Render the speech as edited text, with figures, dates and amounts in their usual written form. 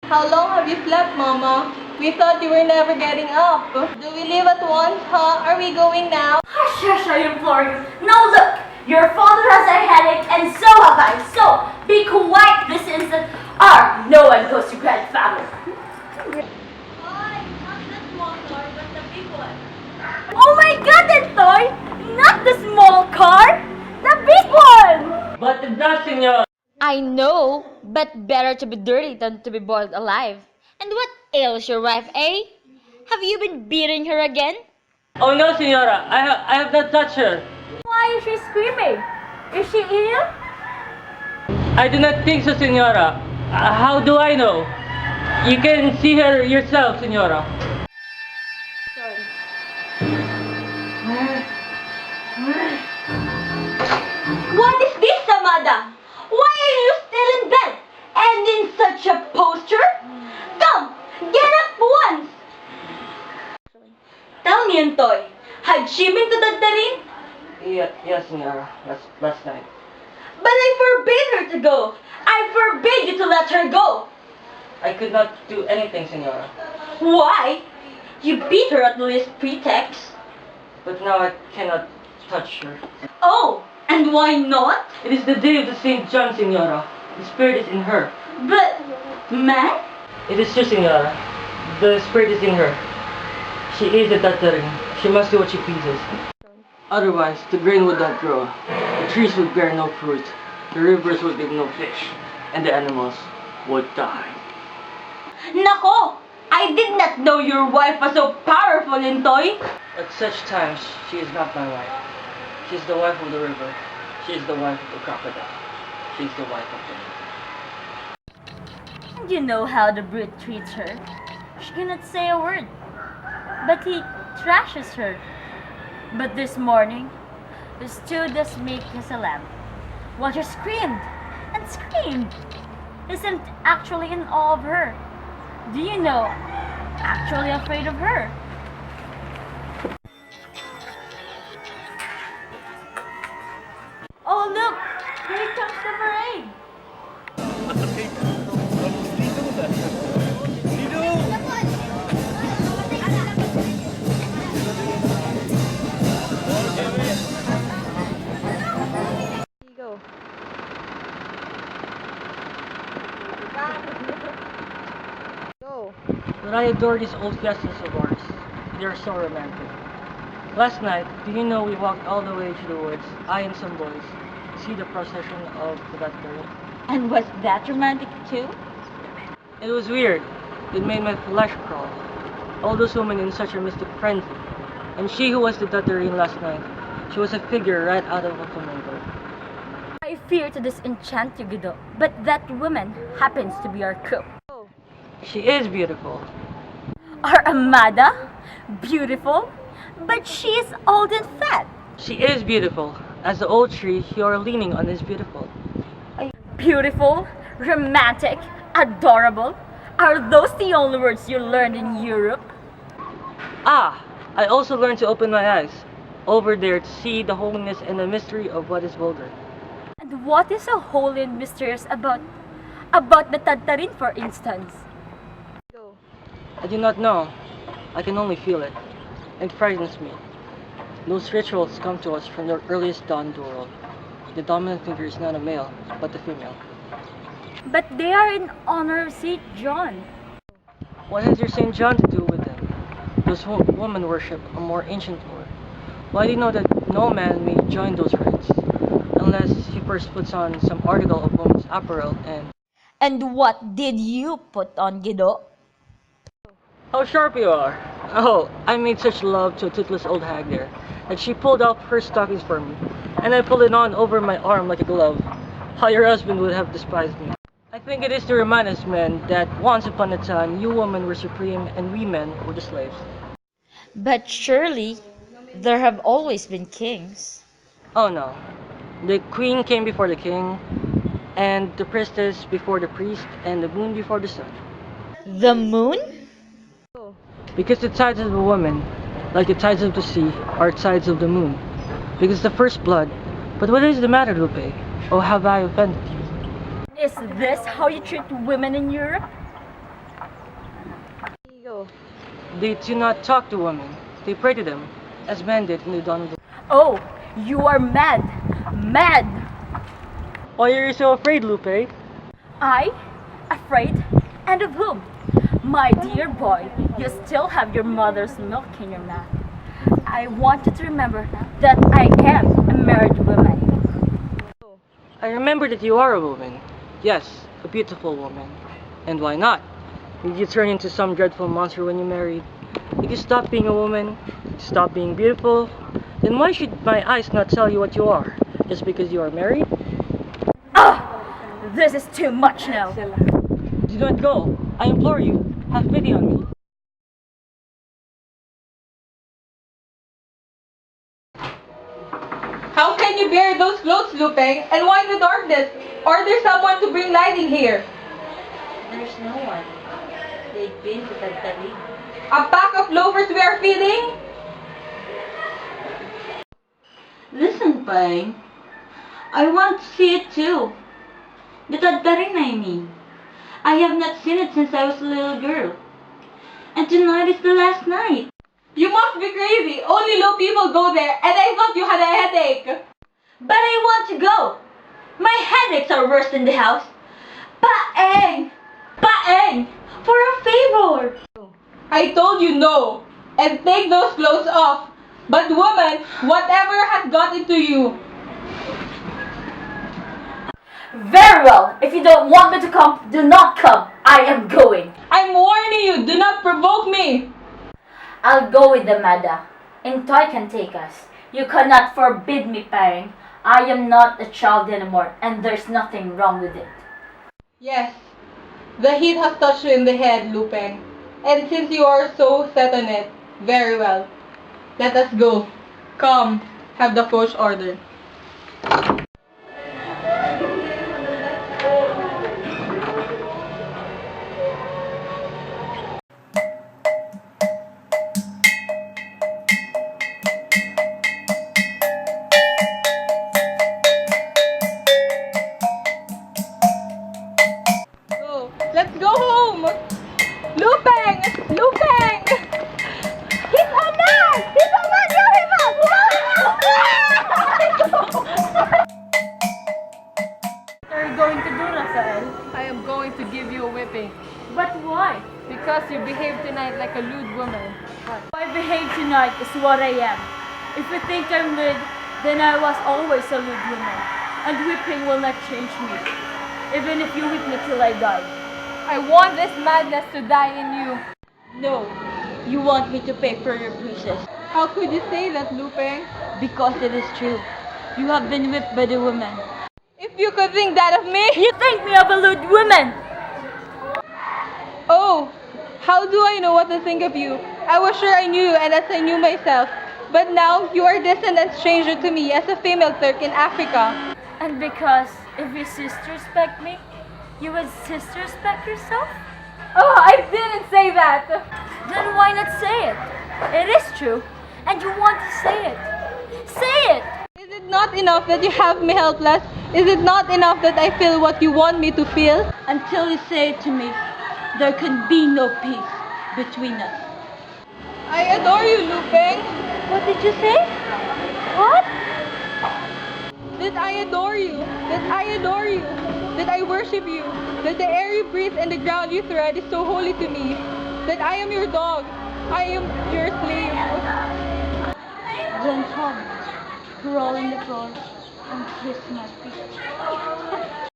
How long have you slept, Mama? We thought you were never getting up. Do we leave at once, huh? Are we going now? Hush, hush, I implore you. Now look, your father has a headache and so have I. So, be quiet this instant or no one goes to grandfather. Why? Not the small car, but the big one. Oh my god, Toy! Not the small car, the big one! But that, senor. I know, but better to be dirty than to be boiled alive. And what ails your wife, eh? Have you been beating her again? Oh no, senora. I have not touched her. Why is she screaming? Is she ill? I do not think so, senora. How do I know? You can see her yourself, senora. What is this, Amada? Why are you still in bed and in such a posture? Come, get up once. Tell me, Antoy, had she been to Dadarin? Yes, senora. Last night. But I forbid her to go. I forbid you to let her go. I could not do anything, senora. Why? You beat her at the least pretext. But now I cannot touch her. Oh, and why not? It is the day of the Saint John, senora. The spirit is in her. But, man? It is true, senora. The spirit is in her. She is a Tatarin. She must do what she pleases. Otherwise, the grain would not grow. The trees would bear no fruit. The rivers would give no fish. And the animals would die. Nako! I did not know your wife was so powerful, Intoy. At such times, she is not my wife. She is the wife of the river. She is the wife of the crocodile. She is the wife of the moon. And you know how the brute treats her. She cannot say a word. But he trashes her. But this morning, he stood as meek as a lamb, while she screamed and screamed. He seemed actually in awe of her. Do you know, actually afraid of her. Oh look, here comes the parade. Go. Go. But I adore these old fiestas of ours. They are so romantic. Last night, do you know we walked all the way to the woods, I and some boys, to see the procession of the Battery. And was that romantic too? It was weird. It made my flesh crawl. All those women in such a mystic frenzy. And she who was the Tatarian last night, she was a figure right out of a flamenco. I fear to disenchant you, Guido, but that woman happens to be our cook. She is beautiful. Our Amada? Beautiful? But she is old and fat. She is beautiful. As the old tree you are leaning on is beautiful. Beautiful, romantic, adorable. Are those the only words you learned in Europe? Ah, I also learned to open my eyes over there to see the holiness and the mystery of what is vulgar. And what is so holy and mysterious about the Tatarin, for instance? Go. I do not know. I can only feel it. It frightens me. Those rituals come to us from the earliest dawn of the world. The dominant figure is not a male, but a female. But they are in honor of Saint John. What has your Saint John to do with them? Those women worship a more ancient lore. Why do you know that no man may join those rites unless he first puts on some article of woman's apparel and... And what did you put on, Guido? How sharp you are! Oh, I made such love to a toothless old hag there that she pulled out her stockings for me, and I pulled it on over my arm like a glove. How your husband would have despised me. I think it is to remind us men that once upon a time you women were supreme and we men were the slaves. But surely, there have always been kings. Oh no. The queen came before the king, and the priestess before the priest, and the moon before the sun. The moon? Go. Because the tides of a woman, like the tides of the sea, are tides of the moon. Because the first blood. But what is the matter, Lupe? Oh, have I offended you? Is this how you treat women in Europe? They do not talk to women. They pray to them, as men did in the dawn of the... Oh, you are mad! Mad! Why are you so afraid, Lupe? I? Afraid? And of whom? My dear boy, you still have your mother's milk in your mouth. I want you to remember that I am a married woman. I remember that you are a woman. Yes, a beautiful woman. And why not? Did you turn into some dreadful monster when you married? If you stop being a woman, stop being beautiful, then why should my eyes not tell you what you are? Just because you are married? Ah! This is too much now. Do not go. I implore you. Have pity on me. How can you bear those clothes, Lupeng? And why in the darkness? Order someone to bring light in here. There's no one. They've been to Tagtalig. A pack of loafers we are feeding? Listen, Pai. I want to see it too. The Tagtalig, I mean. I have not seen it since I was a little girl. And tonight is the last night. You must be crazy. Only low people go there, and I thought you had a headache. But I want to go. My headaches are worse than the house. Paeng! Paeng! For a favor! I told you no, and take those clothes off. But woman, whatever has got into you? Very well. If you don't want me to come, do not come. I am going. I'm warning you, do not provoke me. I'll go with the Mada. And Toy can take us. You cannot forbid me, Parang. I am not a child anymore, and there's nothing wrong with it. Yes, the heat has touched you in the head, Lupeng. And since you are so set on it, very well. Let us go. Come, have the coach order. Go. Let's go home! Lupeng! Lupeng! He's a man! He's a man! You're him up! What are you going to do, Rafael? I am going to give you a whipping. But why? Because you behaved tonight like a lewd woman. If I behave tonight is what I am. If you think I'm lewd, then I was always a lewd woman. And whipping will not change me. Even if you whip me till I die. I want this madness to die in you. No, you want me to pay for your bruises. How could you say that, Lupeng? Because it is true. You have been whipped by the woman. If you could think that of me! You think me of a lewd woman! Oh, how do I know what to think of you? I was sure I knew you and as I knew myself. But now, you are distant and stranger to me as a female clerk in Africa. And because if your sister respect me, you would sister respect yourself? Oh, I didn't say that! Then why not say it? It is true, and you want to say it. Say it! Is it not enough that you have me helpless? Is it not enough that I feel what you want me to feel? Until you say it to me, there can be no peace between us. I adore you, Lupeng. What did you say? What? That I adore you. That I adore you. That I worship you. That the air you breathe and the ground you tread is so holy to me. That I am your dog. I am your slave. Then come, crawl on the floor and kiss my feet.